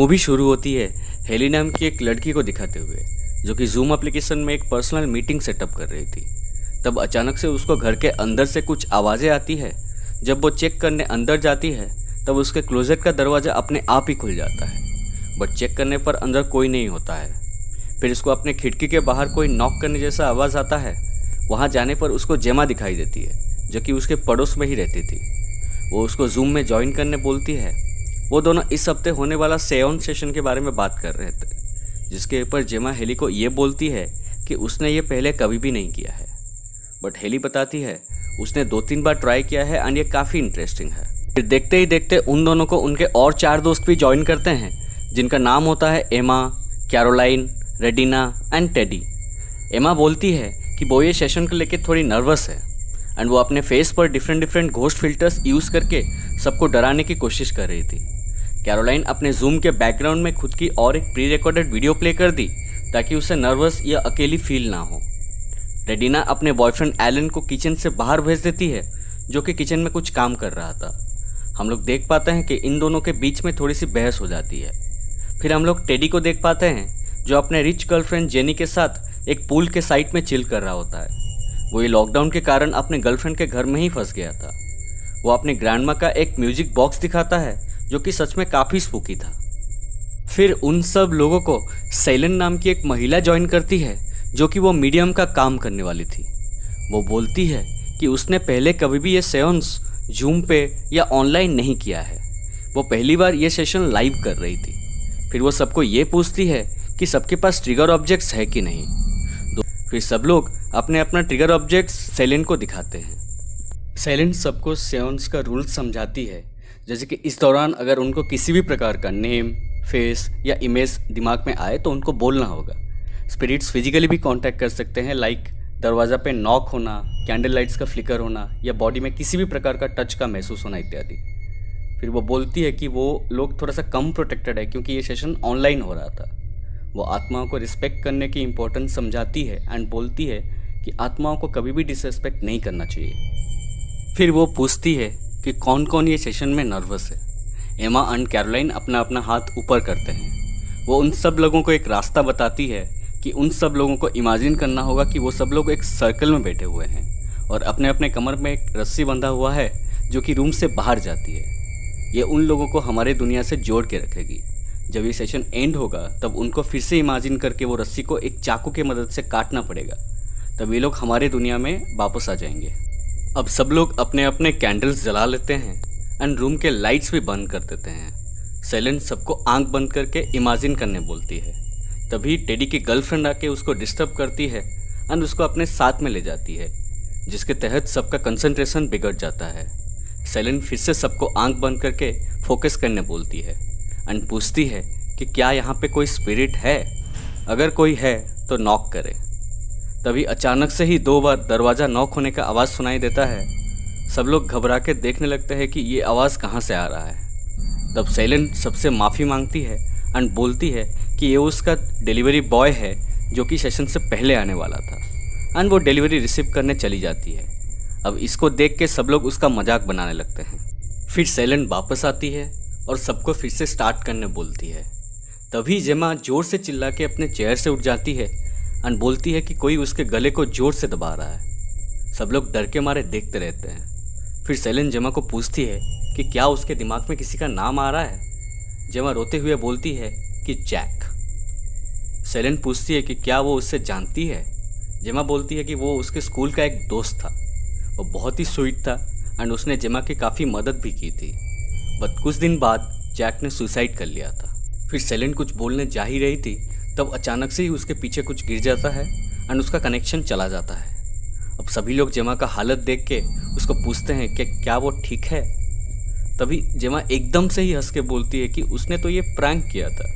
Movie शुरू होती है हेली नाम की एक लड़की को दिखाते हुए, जो कि जूम एप्लीकेशन में एक पर्सनल मीटिंग सेटअप कर रही थी। तब अचानक से उसको घर के अंदर से कुछ आवाज़ें आती है। जब वो चेक करने अंदर जाती है तब उसके क्लोजेट का दरवाज़ा अपने आप ही खुल जाता है, बट चेक करने पर अंदर कोई नहीं होता है। फिर उसको अपने खिड़की के बाहर कोई नॉक करने जैसा आवाज़ आता है। वहाँ जाने पर उसको जेमा दिखाई देती है, जो कि उसके पड़ोस में ही रहती थी। वो उसको जूम में ज्वाइन करने बोलती है। वो दोनों इस हफ्ते होने वाला सेऑन सेशन के बारे में बात कर रहे थे, जिसके ऊपर जेमा हेली को ये बोलती है कि उसने ये पहले कभी भी नहीं किया है। बट हेली बताती है उसने 2-3 बार ट्राई किया है एंड ये काफ़ी इंटरेस्टिंग है। फिर देखते ही देखते उन दोनों को उनके और 4 दोस्त भी ज्वाइन करते हैं, जिनका नाम होता है एमा, कैरोलाइन, रेडिना एंड टेडी। एमा बोलती है कि वो ये सेशन को लेकर थोड़ी नर्वस है एंड वो अपने फेस पर डिफरेंट घोस्ट फिल्टर्स यूज़ करके सबको डराने की कोशिश कर रही थी। कैरोलाइन अपने जूम के बैकग्राउंड में खुद की और एक प्री रिकॉर्डेड वीडियो प्ले कर दी ताकि उसे नर्वस या अकेली फील ना हो। रेडिना अपने बॉयफ्रेंड एलन को किचन से बाहर भेज देती है, जो कि किचन में कुछ काम कर रहा था। हम लोग देख पाते हैं कि इन दोनों के बीच में थोड़ी सी बहस हो जाती है। फिर हम लोग टेडी को देख पाते हैं, जो अपने रिच गर्लफ्रेंड जेनी के साथ एक पूल के साइड में चिल कर रहा होता है। वो ये लॉकडाउन के कारण अपने गर्लफ्रेंड के घर में ही फंस गया था। वो अपनी ग्रैंडमा का एक म्यूजिक बॉक्स दिखाता है, जो कि सच में काफ़ी स्पूकी था। फिर उन सब लोगों को सैलन नाम की एक महिला ज्वाइन करती है, जो कि वो मीडियम का काम करने वाली थी। वो बोलती है कि उसने पहले कभी भी ये सेशंस जूम पे या ऑनलाइन नहीं किया है। वो पहली बार ये सेशन लाइव कर रही थी। फिर वो सबको ये पूछती है कि सबके पास ट्रिगर ऑब्जेक्ट्स है कि नहीं। फिर सब लोग अपने अपना ट्रिगर ऑब्जेक्ट्स सैलेंट को दिखाते हैं। सैलेंट सबको सेशंस का रूल समझाती है, जैसे कि इस दौरान अगर उनको किसी भी प्रकार का नेम, फेस या इमेज दिमाग में आए तो उनको बोलना होगा। स्पिरिट्स फिजिकली भी कांटेक्ट कर सकते हैं, लाइक दरवाज़ा पे नॉक होना, कैंडल लाइट्स का फ्लिकर होना या बॉडी में किसी भी प्रकार का टच का महसूस होना इत्यादि। फिर वो बोलती है कि वो लोग थोड़ा सा कम प्रोटेक्टेड है क्योंकि ये सेशन ऑनलाइन हो रहा था। वो आत्माओं को रिस्पेक्ट करने की इम्पोर्टेंस समझाती है एंड बोलती है कि आत्माओं को कभी भी डिसरिस्पेक्ट नहीं करना चाहिए। फिर वो पूछती है कि कौन कौन ये सेशन में नर्वस है। एमा एंड कैरोलाइन अपना अपना हाथ ऊपर करते हैं। वो उन सब लोगों को एक रास्ता बताती है कि उन सब लोगों को इमेजिन करना होगा कि वो सब लोग एक सर्कल में बैठे हुए हैं और अपने अपने कमर में एक रस्सी बंधा हुआ है, जो कि रूम से बाहर जाती है। ये उन लोगों को हमारे दुनिया से जोड़ के रखेगी। जब ये सेशन एंड होगा तब उनको फिर से इमेजिन करके वो रस्सी को एक चाकू की मदद से काटना पड़ेगा, तब ये लोग हमारे दुनिया में वापस आ जाएंगे। अब सब लोग अपने अपने कैंडल्स जला लेते हैं एंड रूम के लाइट्स भी बंद कर देते हैं। सैलेंट सबको आंख बंद करके इमेजिन करने बोलती है। तभी टेडी की गर्लफ्रेंड आके उसको डिस्टर्ब करती है एंड उसको अपने साथ में ले जाती है, जिसके तहत सबका कंसंट्रेशन बिगड़ जाता है। सैलेंट फिर से सबको आंख बंद करके फोकस करने बोलती है एंड पूछती है कि क्या यहाँ पे कोई स्पिरिट है, अगर कोई है तो नॉक करे। तभी अचानक से ही 2 बार दरवाज़ा नॉक होने का आवाज़ सुनाई देता है। सब लोग घबरा के देखने लगते हैं कि ये आवाज़ कहाँ से आ रहा है। तब सैलेंट सबसे माफ़ी मांगती है एंड बोलती है कि ये उसका डिलीवरी बॉय है, जो कि सेशन से पहले आने वाला था एंड वो डिलीवरी रिसीव करने चली जाती है। अब इसको देख के सब लोग उसका मजाक बनाने लगते हैं। फिर सैलेंट वापस आती है और सबको फिर से स्टार्ट करने बोलती है। तभी जेमा जोर से चिल्ला के अपने चेयर से उठ जाती है एंड बोलती है कि कोई उसके गले को जोर से दबा रहा है। सब लोग डर के मारे देखते रहते हैं। फिर सैलेंट जेमा को पूछती है कि क्या उसके दिमाग में किसी का नाम आ रहा है। जेमा रोते हुए बोलती है कि जैक। सैलेंट पूछती है कि क्या वो उससे जानती है। जेमा बोलती है कि वो उसके स्कूल का एक दोस्त था। वो बहुत ही स्वीट था एंड उसने जेमा की काफ़ी मदद भी की थी, बट कुछ दिन बाद जैक ने सुसाइड कर लिया था। फिर सैलेंट कुछ बोलने जा ही रही थी, तब अचानक से ही उसके पीछे कुछ गिर जाता है एंड उसका कनेक्शन चला जाता है। अब सभी लोग जेमा का हालत देख के उसको पूछते हैं कि क्या वो ठीक है। तभी जेमा एकदम से ही हंस के बोलती है कि उसने तो ये प्रैंक किया था,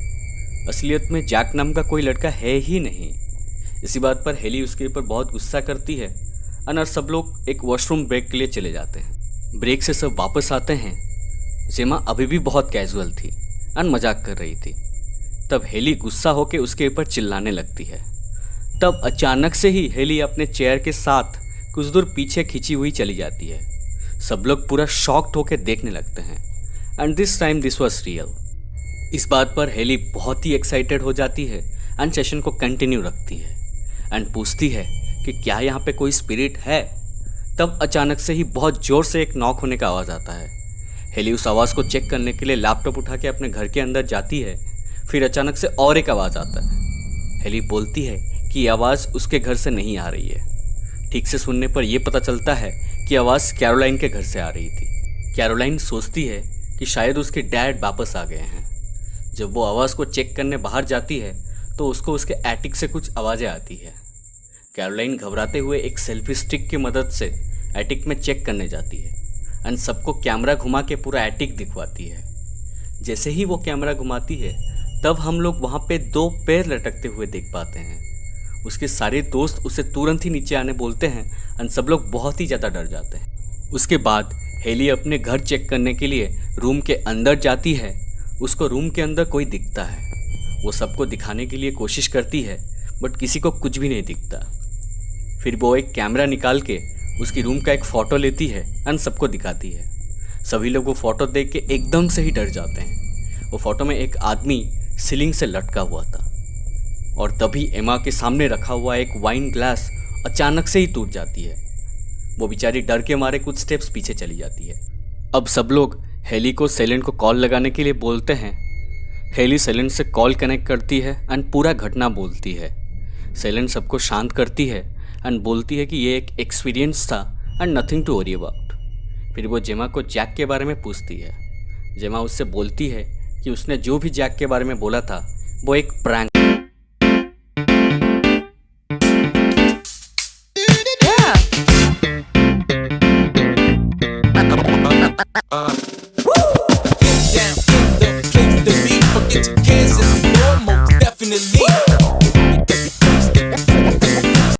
असलियत में जैक नाम का कोई लड़का है ही नहीं। इसी बात पर हेली उसके ऊपर बहुत गुस्सा करती है और सब लोग एक वॉशरूम ब्रेक के लिए चले जाते हैं। ब्रेक से सब वापस आते हैं। जेमा अभी भी बहुत कैजुअल थी और मजाक कर रही थी। तब हेली गुस्सा होकर उसके ऊपर चिल्लाने लगती है। तब अचानक से ही हेली अपने चेयर के साथ कुछ दूर पीछे खींची हुई चली जाती है। सब लोग पूरा शॉक्ड होकर देखने लगते हैं and this time this was real. इस बात पर हेली बहुत ही एक्साइटेड हो जाती है एंड सेशन को कंटिन्यू रखती है एंड पूछती है कि क्या यहाँ पे कोई स्पिरिट है। तब अचानक से ही बहुत ज़ोर से एक नॉक होने का आवाज़ आता है। हेली उस आवाज़ को चेक करने के लिए लैपटॉप उठा के अपने घर के अंदर जाती है। फिर अचानक से और एक आवाज़ आता है। हेली बोलती है कि ये आवाज़ उसके घर से नहीं आ रही है। ठीक से सुनने पर यह पता चलता है कि आवाज़ कैरोलाइन के घर से आ रही थी। कैरोलाइन सोचती है कि शायद उसके डैड वापस आ गए हैं। जब वो आवाज़ को चेक करने बाहर जाती है तो उसको उसके एटिक से कुछ आवाज़ें आती है। कैरोलाइन घबराते हुए एक सेल्फी स्टिक की मदद से एटिक में चेक करने जाती है एंड सबको कैमरा घुमा के पूरा एटिक दिखवाती है। जैसे ही वो कैमरा घुमाती है तब हम लोग वहाँ पे 2 पैर लटकते हुए देख पाते हैं। उसके सारे दोस्त उसे तुरंत ही नीचे आने बोलते हैं एंड सब लोग बहुत ही ज़्यादा डर जाते हैं। उसके बाद हेली अपने घर चेक करने के लिए रूम के अंदर जाती है। उसको रूम के अंदर कोई दिखता है। वो सबको दिखाने के लिए कोशिश करती है बट किसी को कुछ भी नहीं दिखता। फिर वो एक कैमरा निकाल के उसकी रूम का एक फ़ोटो लेती है एंड सबको दिखाती है। सभी लोग वो फ़ोटो देख के एकदम से ही डर जाते हैं। वो फ़ोटो में एक आदमी सीलिंग से लटका हुआ था और तभी एमा के सामने रखा हुआ एक वाइन ग्लास अचानक से ही टूट जाती है। वो बेचारी डर के मारे कुछ स्टेप्स पीछे चली जाती है। अब सब लोग हेली को सैलेंट को कॉल लगाने के लिए बोलते हैं। हेली सैलेंट से कॉल कनेक्ट करती है एंड पूरा घटना बोलती है। सैलेंट सबको शांत करती है एंड बोलती है कि ये एक एक्सपीरियंस था and nothing to worry about. फिर वो जेमा को जैक के बारे में पूछती है। जेमा उससे बोलती है कि उसने जो भी जैक के बारे में बोला था वो एक प्रैंक। Yeah.